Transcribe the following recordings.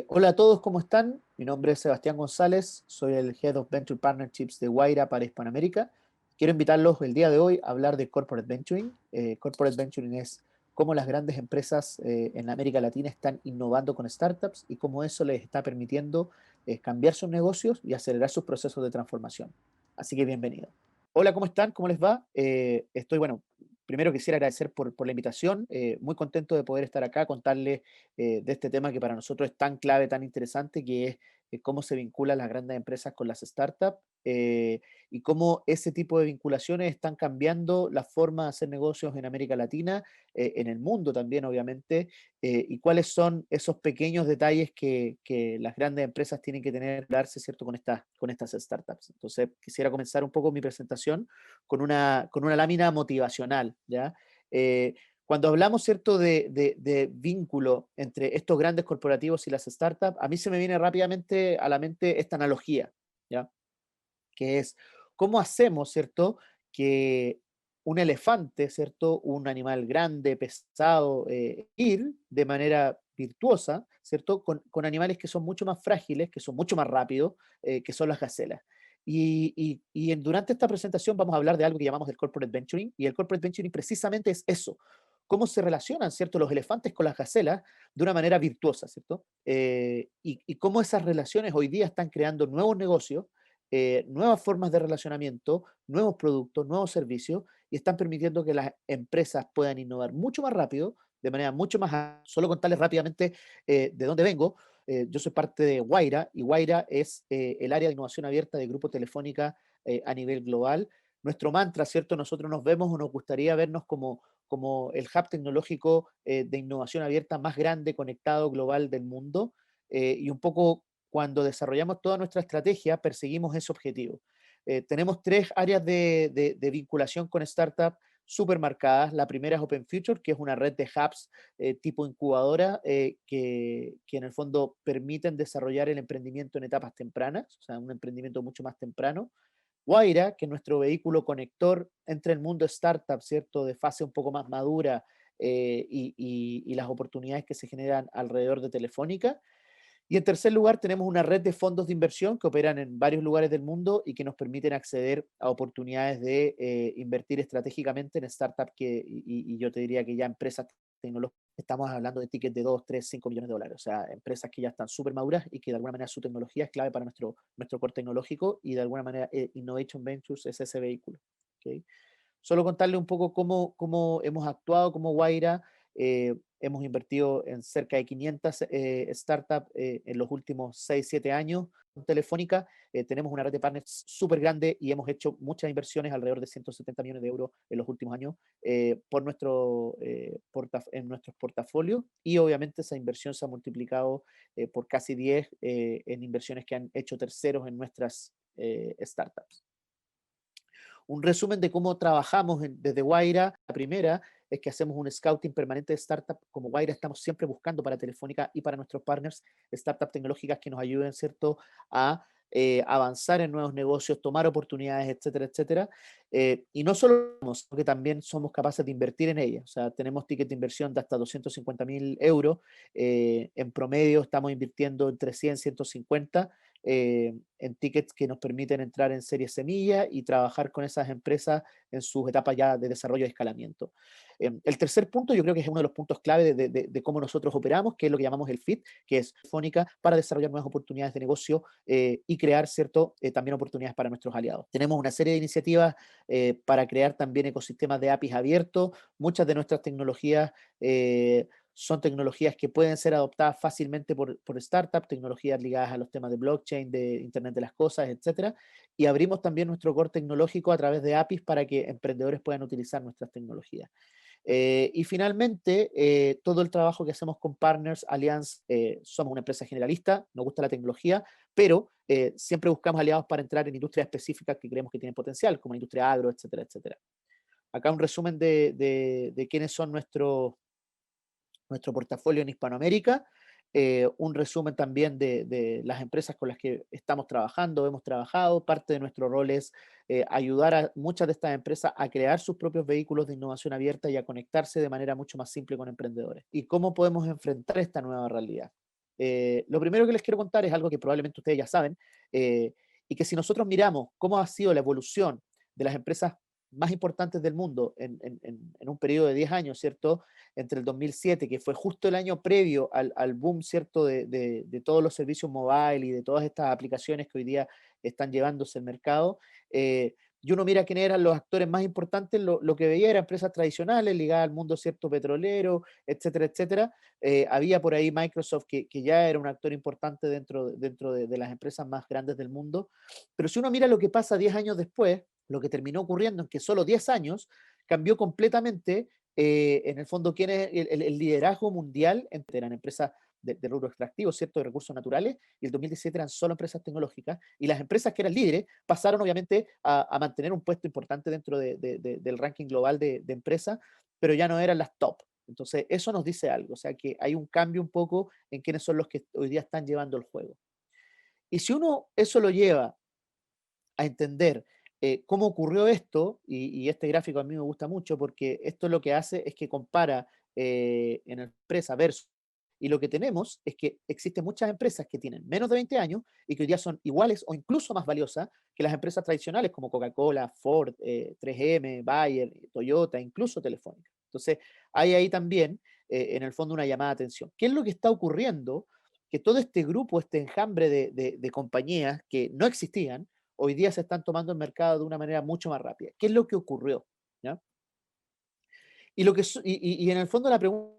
Hola a todos, ¿cómo están? Mi nombre es Sebastián González, soy el Head of Venture Partnerships de Guaira para Hispanoamérica. Quiero invitarlos el día de hoy a hablar de Corporate Venturing. Corporate Venturing es cómo las grandes empresas en América Latina están innovando con startups y cómo eso les está permitiendo cambiar sus negocios y acelerar sus procesos de transformación. Así que bienvenido. Hola, ¿cómo están? ¿Cómo les va? Bueno, primero quisiera agradecer por la invitación. Muy contento de poder estar acá, contarles de este tema que para nosotros es tan clave, tan interesante, que es cómo se vinculan las grandes empresas con las startups y cómo ese tipo de vinculaciones están cambiando la forma de hacer negocios en América Latina, en el mundo también, obviamente, y cuáles son esos pequeños detalles que las grandes empresas tienen que tener, darse, ¿cierto?, con estas startups. Entonces, quisiera comenzar un poco mi presentación con una lámina motivacional, ¿ya? Cuando hablamos, ¿cierto?, de vínculo entre estos grandes corporativos y las startups, a mí se me viene rápidamente a la mente esta analogía, ¿ya? Que es cómo hacemos, ¿cierto?, que un elefante, ¿cierto?, un animal grande, pesado, ir de manera virtuosa, ¿cierto?, con animales que son mucho más frágiles, que son mucho más rápidos, que son las gacelas. Durante esta presentación vamos a hablar de algo que llamamos el corporate venturing, y el corporate venturing precisamente es eso, cómo se relacionan, ¿cierto?, los elefantes con las gacelas de una manera virtuosa, ¿cierto? Y cómo esas relaciones hoy día están creando nuevos negocios, nuevas formas de relacionamiento, nuevos productos, nuevos servicios, y están permitiendo que las empresas puedan innovar mucho más rápido, de manera mucho más... Solo contarles rápidamente de dónde vengo. Yo soy parte de Guaira, y Guaira es el área de innovación abierta de Grupo Telefónica a nivel global. Nuestro mantra, ¿cierto? Nosotros nos vemos o nos gustaría vernos como el hub tecnológico de innovación abierta más grande, conectado, global del mundo, y un poco cuando desarrollamos toda nuestra estrategia, perseguimos ese objetivo. Tenemos tres áreas de vinculación con startups súper marcadas. La primera es Open Future, que es una red de hubs tipo incubadora que en el fondo permiten desarrollar el emprendimiento en etapas tempranas, o sea, un emprendimiento mucho más temprano. Guaira, que es nuestro vehículo conector entre el mundo startup, ¿cierto?, de fase un poco más madura y las oportunidades que se generan alrededor de Telefónica. Y en tercer lugar, tenemos una red de fondos de inversión que operan en varios lugares del mundo y que nos permiten acceder a oportunidades de invertir estratégicamente en startups y yo te diría que ya empresas tecnológicas, estamos hablando de tickets de 2, 3, 5 millones de dólares, o sea, empresas que ya están súper maduras y que de alguna manera su tecnología es clave para nuestro core tecnológico y de alguna manera Innovation Ventures es ese vehículo. ¿Okay? Solo contarle un poco cómo hemos actuado como Guaira. Hemos invertido en cerca de 500 startups en los últimos 6, 7 años. Con Telefónica tenemos una red de partners súper grande y hemos hecho muchas inversiones, alrededor de 170 millones de euros en los últimos años, en nuestros portafolios. Y obviamente esa inversión se ha multiplicado por casi 10 en inversiones que han hecho terceros en nuestras startups. Un resumen de cómo trabajamos desde Guaira. La primera es que hacemos un scouting permanente de startup. Como Guaira estamos siempre buscando para Telefónica y para nuestros partners startups tecnológicas que nos ayuden, ¿cierto?, a avanzar en nuevos negocios, tomar oportunidades, etcétera, etcétera. Y no solo, sino que también somos capaces de invertir en ellas. O sea, tenemos tickets de inversión de hasta 250.000 euros. En promedio estamos invirtiendo entre 100 y 150 en tickets que nos permiten entrar en series semilla y trabajar con esas empresas en sus etapas ya de desarrollo y escalamiento. El tercer punto, yo creo que es uno de los puntos clave de cómo nosotros operamos, que es lo que llamamos el FIT, que es Telefónica para desarrollar nuevas oportunidades de negocio y crear, ¿cierto?, también oportunidades para nuestros aliados. Tenemos una serie de iniciativas para crear también ecosistemas de APIs abiertos. Muchas de nuestras tecnologías son tecnologías que pueden ser adoptadas fácilmente por startups, tecnologías ligadas a los temas de blockchain, de Internet de las Cosas, etcétera. Y abrimos también nuestro core tecnológico a través de APIs para que emprendedores puedan utilizar nuestras tecnologías. Y finalmente, todo el trabajo que hacemos con partners, alianzas, somos una empresa generalista, nos gusta la tecnología, pero siempre buscamos aliados para entrar en industrias específicas que creemos que tienen potencial, como la industria agro, etcétera, etcétera. Acá un resumen de quiénes son nuestro portafolio en Hispanoamérica, un resumen también de las empresas con las que estamos trabajando, hemos trabajado. Parte de nuestro rol es ayudar a muchas de estas empresas a crear sus propios vehículos de innovación abierta y a conectarse de manera mucho más simple con emprendedores. ¿Y cómo podemos enfrentar esta nueva realidad? Lo primero que les quiero contar es algo que probablemente ustedes ya saben, y que si nosotros miramos cómo ha sido la evolución de las empresas más importantes del mundo en un periodo de 10 años, ¿cierto? Entre el 2007, que fue justo el año previo al boom, ¿cierto? De todos los servicios mobile y de todas estas aplicaciones que hoy día están llevándose al mercado. Y uno mira quiénes eran los actores más importantes, lo que veía eran empresas tradicionales ligadas al mundo, ¿cierto? Petrolero, etcétera, etcétera. Había por ahí Microsoft, que ya era un actor importante dentro de las empresas más grandes del mundo. Pero si uno mira lo que pasa 10 años después, lo que terminó ocurriendo en que solo 10 años cambió completamente, en el fondo, quién es el liderazgo mundial. Eran empresas de rubro extractivo, ¿cierto? De recursos naturales, y el 2017 eran solo empresas tecnológicas, y las empresas que eran líderes pasaron obviamente a mantener un puesto importante dentro del ranking global de empresas, pero ya no eran las top. Entonces, eso nos dice algo, o sea, que hay un cambio un poco en quiénes son los que hoy día están llevando el juego. Y si uno eso lo lleva a entender cómo ocurrió esto, y este gráfico a mí me gusta mucho porque esto lo que hace es que compara en empresa versus, y lo que tenemos es que existen muchas empresas que tienen menos de 20 años y que hoy día son iguales o incluso más valiosas que las empresas tradicionales como Coca-Cola, Ford, 3M, Bayer, Toyota, incluso Telefónica. Entonces, hay ahí también, en el fondo, una llamada de atención. ¿Qué es lo que está ocurriendo? Que todo este grupo, este enjambre de compañías que no existían, hoy día se están tomando el mercado de una manera mucho más rápida. ¿Qué es lo que ocurrió? ¿Ya? Y en el fondo la pregunta,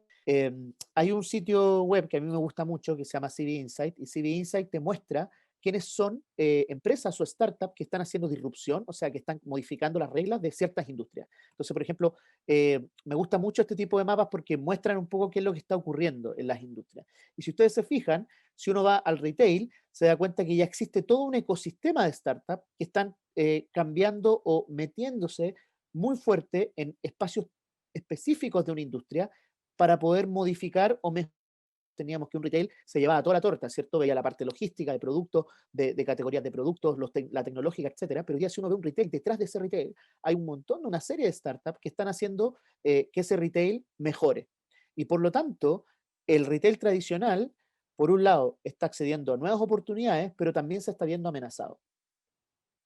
hay un sitio web que a mí me gusta mucho que se llama CV Insight, y CV Insight te muestra quiénes son empresas o startups que están haciendo disrupción, o sea, que están modificando las reglas de ciertas industrias. Entonces, por ejemplo, me gusta mucho este tipo de mapas porque muestran un poco qué es lo que está ocurriendo en las industrias. Y si ustedes se fijan, si uno va al retail, se da cuenta que ya existe todo un ecosistema de startups que están cambiando o metiéndose muy fuerte en espacios específicos de una industria para poder modificar o mejorar. Teníamos que un retail se llevaba toda la torta, ¿cierto? Veía la parte logística de productos, de categorías de productos, la tecnológica, etcétera. Pero ya si uno ve un retail, detrás de ese retail hay un montón, una serie de startups que están haciendo que ese retail mejore. Y por lo tanto, el retail tradicional, por un lado, está accediendo a nuevas oportunidades, pero también se está viendo amenazado.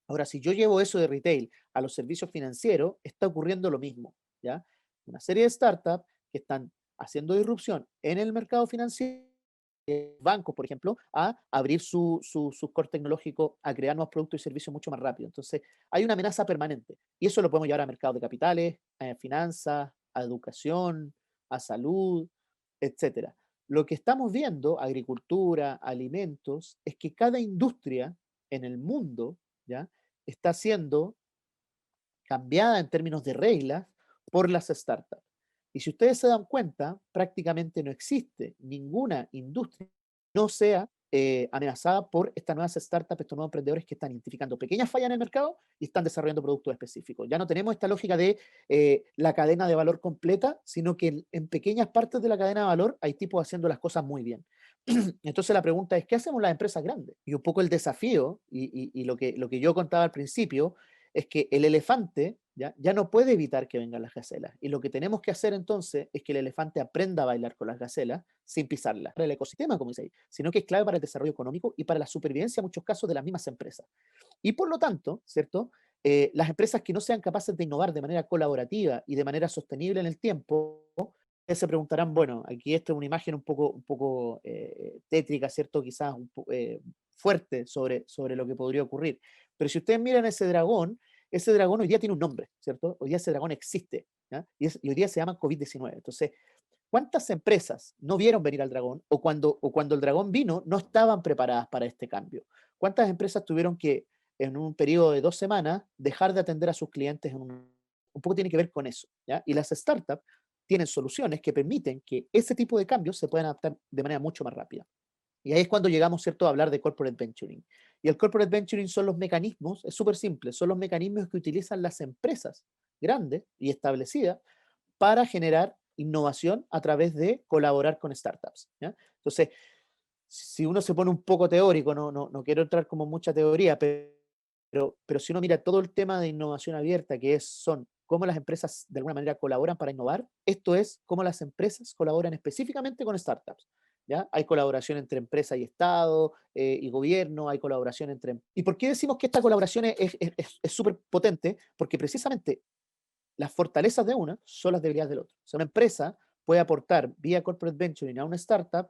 Ahora, si yo llevo eso de retail a los servicios financieros, está ocurriendo lo mismo, ¿ya? Una serie de startups que están haciendo disrupción en el mercado financiero, bancos, por ejemplo, a abrir su core tecnológico, a crear nuevos productos y servicios mucho más rápido. Entonces, hay una amenaza permanente. Y eso lo podemos llevar a mercados de capitales, a finanzas, a educación, a salud, etcétera. Lo que estamos viendo, agricultura, alimentos, es que cada industria en el mundo, ¿ya?, está siendo cambiada en términos de reglas por las startups. Y si ustedes se dan cuenta, prácticamente no existe ninguna industria que no sea amenazada por estas nuevas startups, estos nuevos emprendedores que están identificando pequeñas fallas en el mercado y están desarrollando productos específicos. Ya no tenemos esta lógica de la cadena de valor completa, sino que en pequeñas partes de la cadena de valor hay tipos haciendo las cosas muy bien. Entonces la pregunta es, ¿qué hacemos las empresas grandes? Y un poco el desafío, y lo que yo contaba al principio, es que el elefante ya no puede evitar que vengan las gacelas. Y lo que tenemos que hacer entonces es que el elefante aprenda a bailar con las gacelas sin pisarlas. Para el ecosistema, como dice ahí, sino que es clave para el desarrollo económico y para la supervivencia, en muchos casos, de las mismas empresas. Y por lo tanto, ¿cierto? Las empresas que no sean capaces de innovar de manera colaborativa y de manera sostenible en el tiempo, se preguntarán, bueno, aquí esto es una imagen un poco tétrica, ¿cierto? Quizás fuerte sobre lo que podría ocurrir. Pero si ustedes miran ese dragón hoy día tiene un nombre, ¿cierto? Hoy día ese dragón existe, ¿ya? Y hoy día se llama COVID-19. Entonces, ¿cuántas empresas no vieron venir al dragón o cuando el dragón vino no estaban preparadas para este cambio? ¿Cuántas empresas tuvieron que en un periodo de 2 semanas dejar de atender a sus clientes? Un poco tiene que ver con eso, ¿ya? Y las startups tienen soluciones que permiten que ese tipo de cambios se puedan adaptar de manera mucho más rápida. Y ahí es cuando llegamos, ¿cierto?, a hablar de corporate venturing. Y el corporate venturing son los mecanismos, es súper simple, son los mecanismos que utilizan las empresas grandes y establecidas para generar innovación a través de colaborar con startups, ¿ya? Entonces, si uno se pone un poco teórico, no quiero entrar como mucha teoría, pero si uno mira todo el tema de innovación abierta, son cómo las empresas de alguna manera colaboran para innovar, esto es cómo las empresas colaboran específicamente con startups. ¿ya? Hay colaboración entre empresa y Estado y gobierno, hay colaboración entre... ¿Y por qué decimos que esta colaboración es súper potente? Porque precisamente las fortalezas de una son las debilidades del otro. O sea, una empresa puede aportar vía corporate venturing a una startup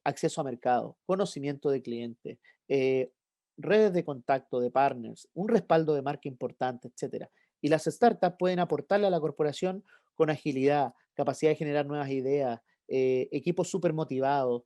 acceso a mercado, conocimiento de clientes, eh, redes de contacto de partners, un respaldo de marca importante, etcétera. Y las startups pueden aportarle a la corporación con agilidad, capacidad de generar nuevas ideas, equipos súper motivados,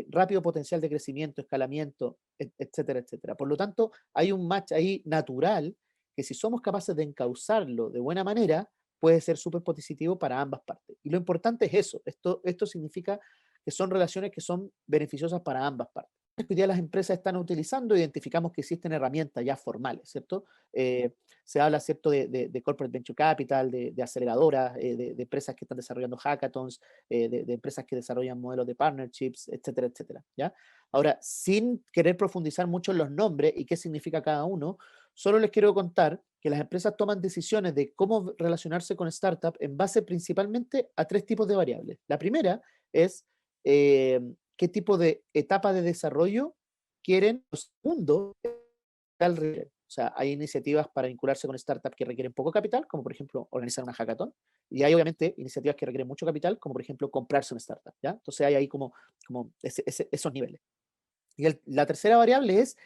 rápido potencial de crecimiento, escalamiento, etcétera, etcétera. Por lo tanto, hay un match ahí natural que si somos capaces de encauzarlo de buena manera, puede ser súper positivo para ambas partes. Y lo importante es eso. Esto significa que son relaciones que son beneficiosas para ambas partes. Hoy día las empresas están utilizando, identificamos que existen herramientas ya formales, ¿cierto? Se habla, ¿cierto?, de corporate venture capital, de aceleradoras, de empresas que están desarrollando hackathons, de empresas que desarrollan modelos de partnerships, etcétera, etcétera, ¿ya? Ahora, sin querer profundizar mucho en los nombres y qué significa cada uno, solo les quiero contar que las empresas toman decisiones de cómo relacionarse con startups en base principalmente a tres tipos de variables. La primera es qué tipo de etapa de desarrollo quieren. Lo segundo, capital requiere. O sea, hay iniciativas para vincularse con startups que requieren poco capital, como por ejemplo organizar una hackathon, y hay obviamente iniciativas que requieren mucho capital, como por ejemplo comprarse una startup, ¿ya? Entonces hay ahí como esos niveles. Y la tercera variable es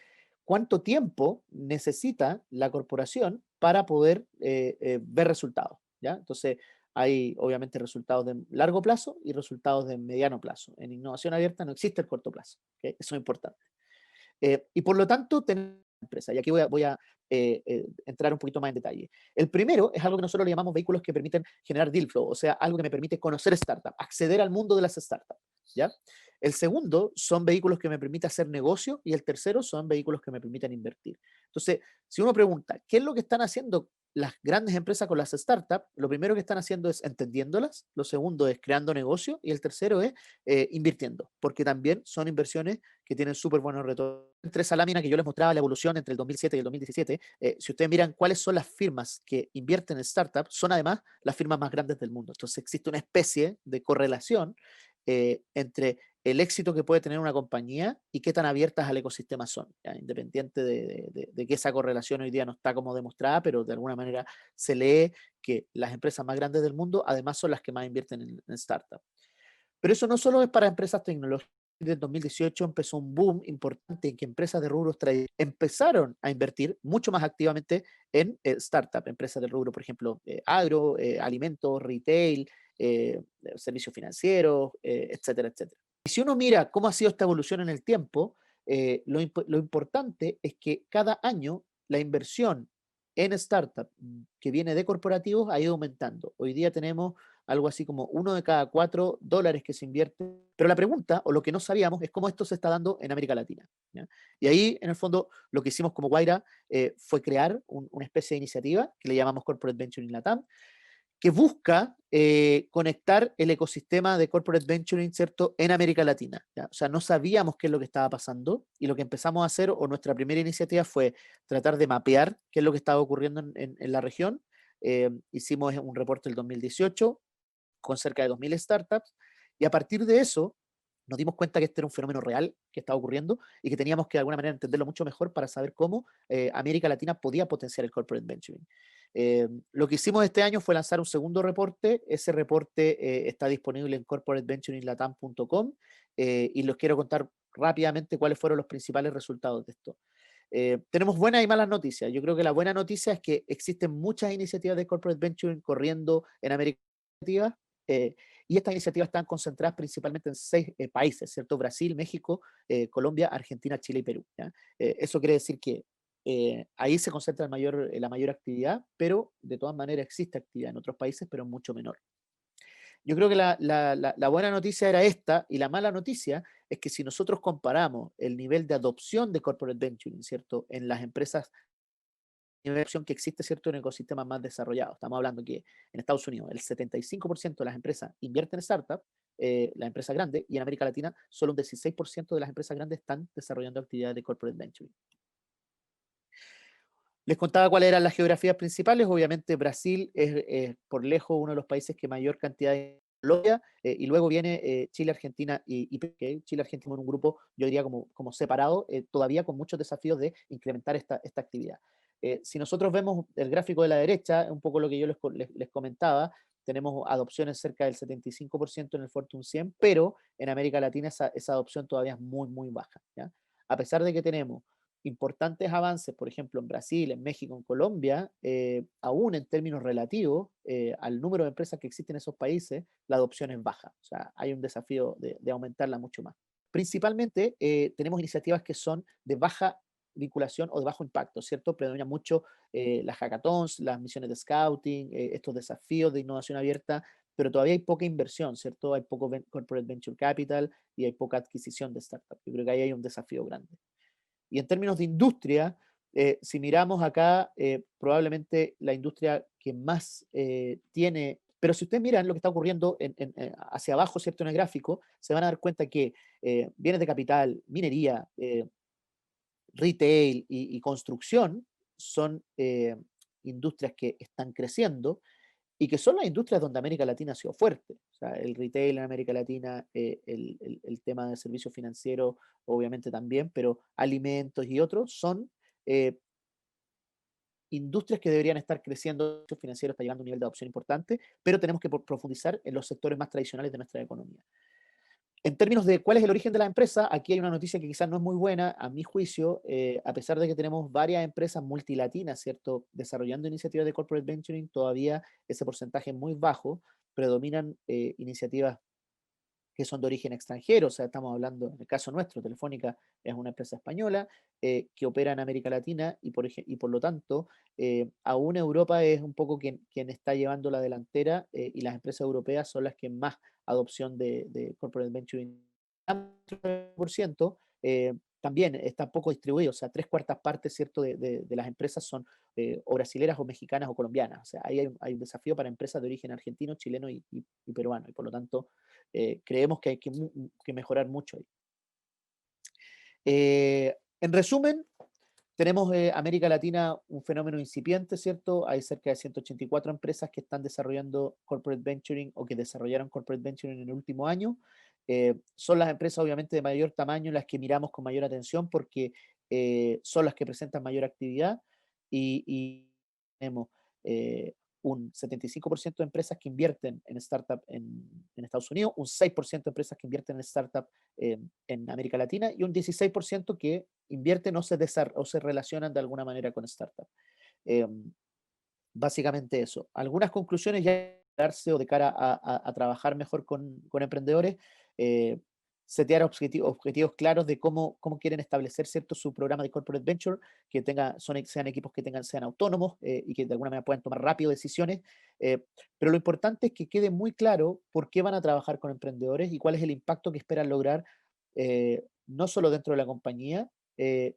cuánto tiempo necesita la corporación para poder ver resultados, ¿ya? Entonces, hay obviamente resultados de largo plazo y resultados de mediano plazo. En innovación abierta no existe el corto plazo, ¿okay? Eso es importante. Y por lo tanto, tenemos empresa. Y aquí voy a entrar un poquito más en detalle. El primero es algo que nosotros le llamamos vehículos que permiten generar deal flow, o sea, algo que me permite conocer startups, acceder al mundo de las startups, ¿ya? El segundo son vehículos que me permiten hacer negocio y el tercero son vehículos que me permiten invertir. Entonces, si uno pregunta, ¿qué es lo que están haciendo las grandes empresas con las startups? Lo primero que están haciendo es entendiéndolas, lo segundo es creando negocio y el tercero es invirtiendo, porque también son inversiones que tienen súper buenos retornos. Entre esa lámina que yo les mostraba la evolución entre el 2007 y el 2017, si ustedes miran cuáles son las firmas que invierten en startups, son además las firmas más grandes del mundo. Entonces existe una especie de correlación entre el éxito que puede tener una compañía y qué tan abiertas al ecosistema son, ¿ya? Independiente de que esa correlación hoy día no está como demostrada, pero de alguna manera se lee que las empresas más grandes del mundo además son las que más invierten en startups. Pero eso no solo es para empresas tecnológicas. Desde el 2018 empezó un boom importante en que empresas de rubros empezaron a invertir mucho más activamente en startups, empresas del rubro, por ejemplo, agro, alimentos, retail, servicios financieros, etcétera, etcétera. Y si uno mira cómo ha sido esta evolución en el tiempo, lo importante es que cada año la inversión en startup que viene de corporativos ha ido aumentando. Hoy día tenemos algo así como $1 de cada $4 que se invierte. Pero la pregunta, o lo que no sabíamos, es cómo esto se está dando en América Latina, ¿ya? Y ahí, en el fondo, lo que hicimos como Guaira fue crear una especie de iniciativa que le llamamos Corporate Venturing Latam, que busca conectar el ecosistema de corporate venturing, ¿cierto?, en América Latina, ¿ya? O sea, no sabíamos qué es lo que estaba pasando y lo que empezamos a hacer, o nuestra primera iniciativa fue tratar de mapear qué es lo que estaba ocurriendo en la región. Hicimos un reporte del 2018 con cerca de 2000 startups y a partir de eso nos dimos cuenta que este era un fenómeno real que estaba ocurriendo y que teníamos que de alguna manera entenderlo mucho mejor para saber cómo América Latina podía potenciar el corporate venturing. Lo que hicimos este año fue lanzar un segundo reporte. Ese reporte está disponible en corporateventuringlatam.com y les quiero contar rápidamente cuáles fueron los principales resultados de esto. Tenemos buenas y malas noticias. Yo creo que la buena noticia es que existen muchas iniciativas de corporate venturing corriendo en América Latina. Y estas iniciativas están concentradas principalmente en 6 países, ¿cierto? Brasil, México, Colombia, Argentina, Chile y Perú, ¿ya? Eso quiere decir que ahí se concentra la mayor actividad, pero de todas maneras existe actividad en otros países, pero mucho menor. Yo creo que la buena noticia era esta, y la mala noticia es que si nosotros comparamos el nivel de adopción de corporate venturing, ¿cierto?, en las empresas, opción que existe, ¿cierto?, en ecosistemas más desarrollados. Estamos hablando que en Estados Unidos el 75% de las empresas invierten en startups, las empresas grandes, y en América Latina solo un 16% de las empresas grandes están desarrollando actividades de corporate venturing. Les contaba cuáles eran las geografías principales. Obviamente Brasil es por lejos uno de los países que mayor cantidad de Colombia, y luego viene Chile, Argentina y Perú. Chile, Argentina en un grupo, yo diría como separado, todavía con muchos desafíos de incrementar esta actividad. Si nosotros vemos el gráfico de la derecha, un poco lo que yo les comentaba, tenemos adopciones cerca del 75% en el Fortune 100, pero en América Latina esa adopción todavía es muy, muy baja, ¿ya? A pesar de que tenemos importantes avances, por ejemplo, en Brasil, en México, en Colombia, aún en términos relativos al número de empresas que existen en esos países, la adopción es baja. O sea, hay un desafío de aumentarla mucho más. Principalmente tenemos iniciativas que son de baja vinculación o de bajo impacto, ¿cierto? Predomina mucho las hackathons, las misiones de scouting, estos desafíos de innovación abierta, pero todavía hay poca inversión, ¿cierto? Hay poco corporate venture capital y hay poca adquisición de startups. Yo creo que ahí hay un desafío grande. Y en términos de industria, si miramos acá, probablemente la industria que más tiene, pero si ustedes miran lo que está ocurriendo hacia abajo, ¿cierto? En el gráfico, se van a dar cuenta que bienes de capital, minería, retail y construcción son industrias que están creciendo y que son las industrias donde América Latina ha sido fuerte. O sea, el retail en América Latina, el tema de servicios financieros, obviamente también, pero alimentos y otros son eh, industrias que deberían estar creciendo. El financiero está llegando a un nivel de adopción importante, pero tenemos que profundizar en los sectores más tradicionales de nuestra economía. En términos de cuál es el origen de la empresa, aquí hay una noticia que quizás no es muy buena, a mi juicio, a pesar de que tenemos varias empresas multilatinas, ¿cierto?, desarrollando iniciativas de corporate venturing, todavía ese porcentaje es muy bajo, predominan iniciativas que son de origen extranjero, o sea, estamos hablando, en el caso nuestro, Telefónica es una empresa española que opera en América Latina y por lo tanto, aún Europa es un poco quien está llevando la delantera y las empresas europeas son las que más adopción de corporate venturing por ciento, también está poco distribuido, o sea, tres cuartas partes, ¿cierto?, de las empresas son o brasileras o mexicanas o colombianas, o sea, ahí hay un desafío para empresas de origen argentino, chileno y peruano, y por lo tanto creemos que hay que mejorar mucho ahí. En resumen, tenemos América Latina un fenómeno incipiente, ¿cierto? Hay cerca de 184 empresas que están desarrollando corporate venturing o que desarrollaron corporate venturing en el último año. Son las empresas obviamente de mayor tamaño las que miramos con mayor atención porque son las que presentan mayor actividad y tenemos eh, un 75% de empresas que invierten en startup en Estados Unidos, un 6% de empresas que invierten en startup en América Latina y un 16% que invierten o se relacionan de alguna manera con startups. Eh, Básicamente eso. Algunas conclusiones ya darse o de cara a trabajar mejor con emprendedores, eh, setear objetivos claros de cómo quieren establecer cierto su programa de corporate venture, que sean equipos que sean autónomos y que de alguna manera puedan tomar rápido decisiones. Pero lo importante es que quede muy claro por qué van a trabajar con emprendedores y cuál es el impacto que esperan lograr, no solo dentro de la compañía,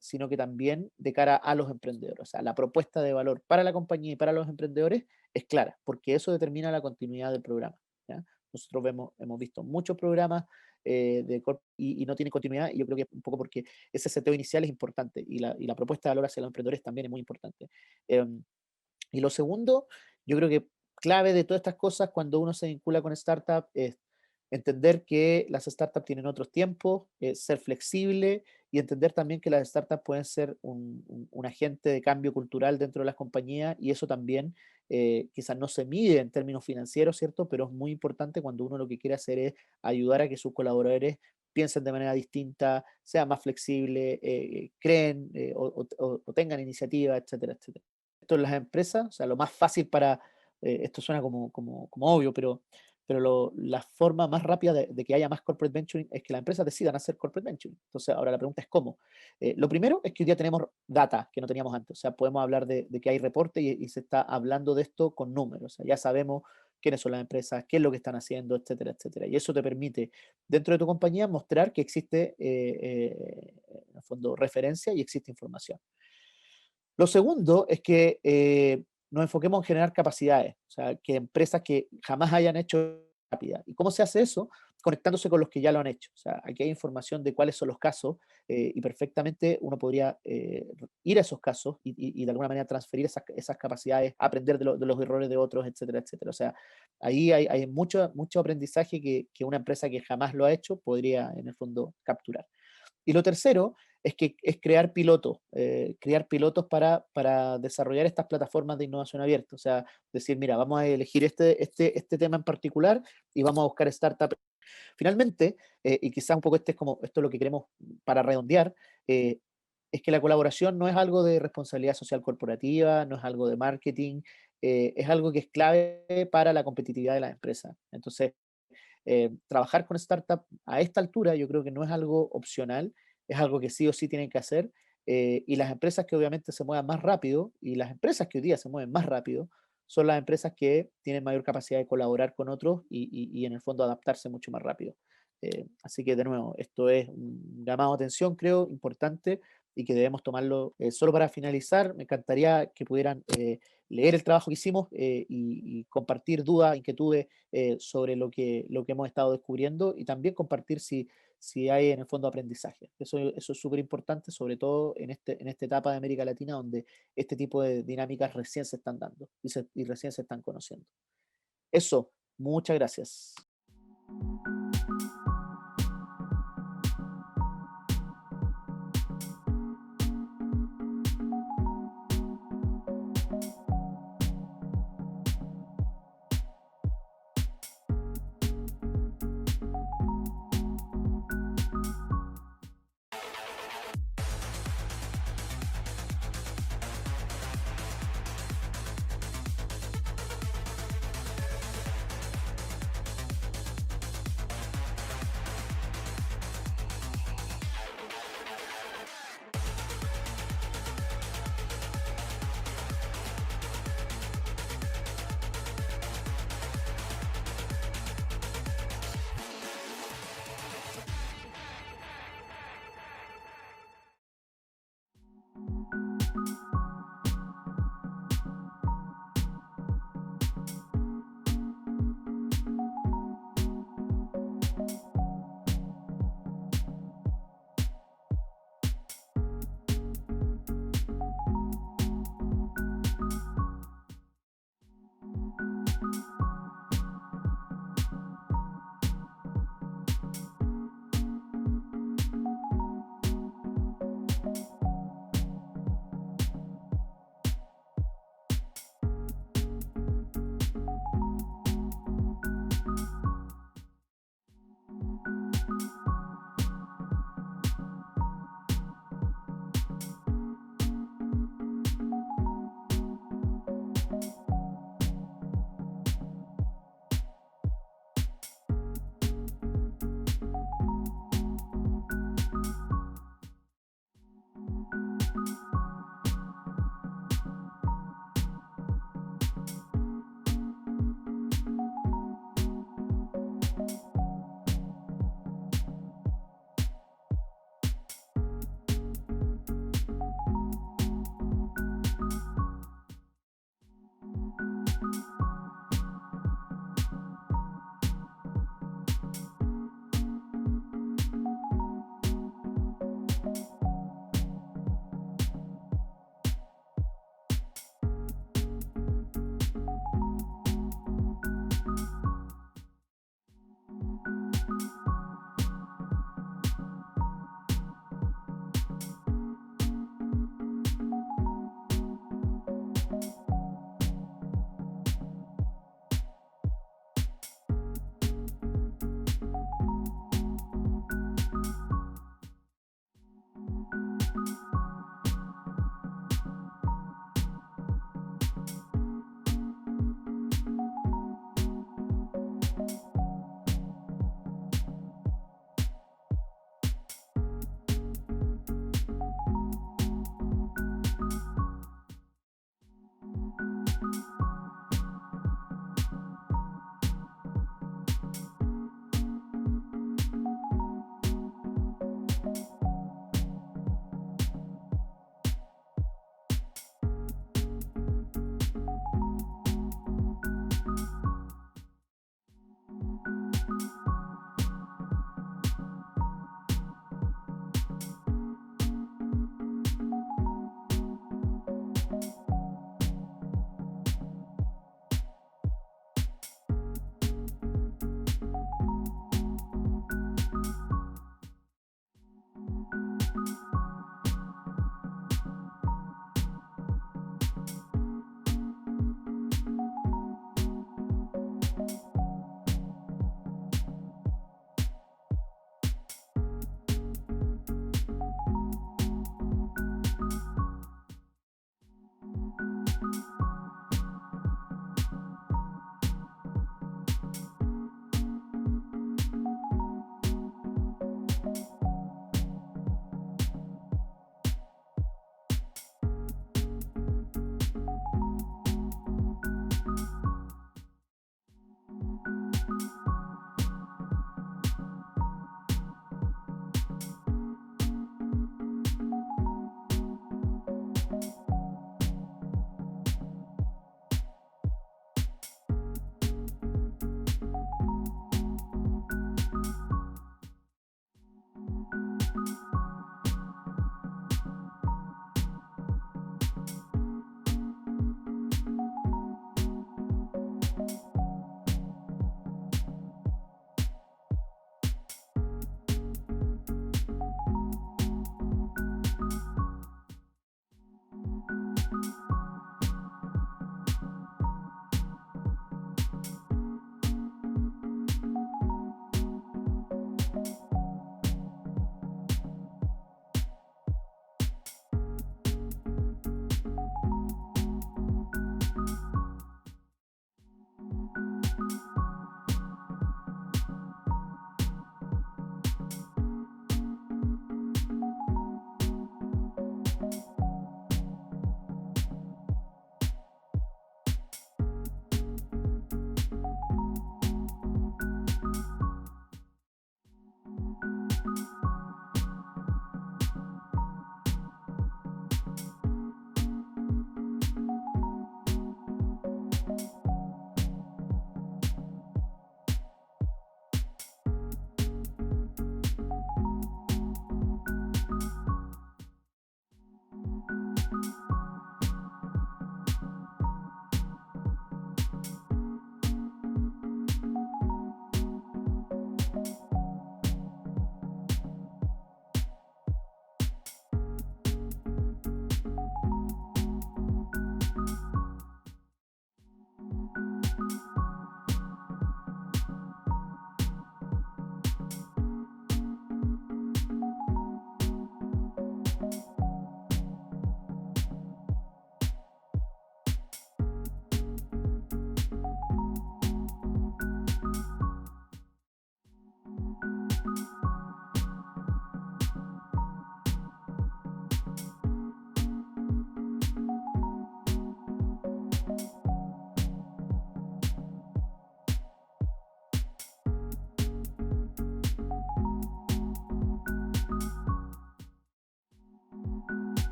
sino que también de cara a los emprendedores. O sea, la propuesta de valor para la compañía y para los emprendedores es clara, porque eso determina la continuidad del programa. ¿Ya? Nosotros hemos visto muchos programas y no tienen continuidad, y yo creo que un poco porque ese seteo inicial es importante y la propuesta de valor hacia los emprendedores también es muy importante. Y lo segundo, yo creo que clave de todas estas cosas cuando uno se vincula con startup es entender que las startups tienen otros tiempos, ser flexible y entender también que las startups pueden ser un agente de cambio cultural dentro de las compañías y eso también quizás no se mide en términos financieros, ¿cierto? Pero es muy importante cuando uno lo que quiere hacer es ayudar a que sus colaboradores piensen de manera distinta, sean más flexibles, creen o tengan iniciativa, etcétera, etcétera. Esto en las empresas, o sea, lo más fácil esto suena como obvio, pero la forma más rápida de que haya más corporate venturing es que las empresas decidan hacer corporate venturing. Entonces, ahora la pregunta es cómo. Lo primero es que hoy día tenemos data que no teníamos antes, o sea, podemos hablar de que hay reporte y se está hablando de esto con números, o sea, ya sabemos quiénes son las empresas, qué es lo que están haciendo, etcétera, etcétera. Y eso te permite, dentro de tu compañía, mostrar que existe, en el fondo, referencia y existe información. Lo segundo es que nos enfoquemos en generar capacidades, o sea, que empresas que jamás hayan hecho rápida. ¿Y cómo se hace eso? conectándose con los que ya lo han hecho. O sea, aquí hay información de cuáles son los casos y perfectamente uno podría ir a esos casos y de alguna manera transferir esas capacidades, aprender de los errores de otros, etcétera, etcétera. O sea, ahí hay mucho, mucho aprendizaje que una empresa que jamás lo ha hecho podría en el fondo capturar. Y lo tercero es crear pilotos para desarrollar estas plataformas de innovación abierta. O sea, decir, mira, vamos a elegir este tema en particular y vamos a buscar startups. Finalmente, y quizás un poco esto es lo que queremos para redondear, eh, es que la colaboración no es algo de responsabilidad social corporativa, no es algo de marketing, es algo que es clave para la competitividad de las empresas. Entonces, trabajar con startup a esta altura yo creo que no es algo opcional, es algo que sí o sí tienen que hacer. Y las empresas que obviamente se muevan más rápido y las empresas que hoy día se mueven más rápido son las empresas que tienen mayor capacidad de colaborar con otros y en el fondo adaptarse mucho más rápido. Así que de nuevo, esto es un llamado de atención, creo, importante y que debemos tomarlo. Solo para finalizar, me encantaría que pudieran leer el trabajo que hicimos y compartir dudas, inquietudes sobre lo que hemos estado descubriendo y también compartir si hay en el fondo aprendizaje. Eso es súper importante, sobre todo en esta etapa de América Latina donde este tipo de dinámicas recién se están dando y recién se están conociendo. Eso, muchas gracias.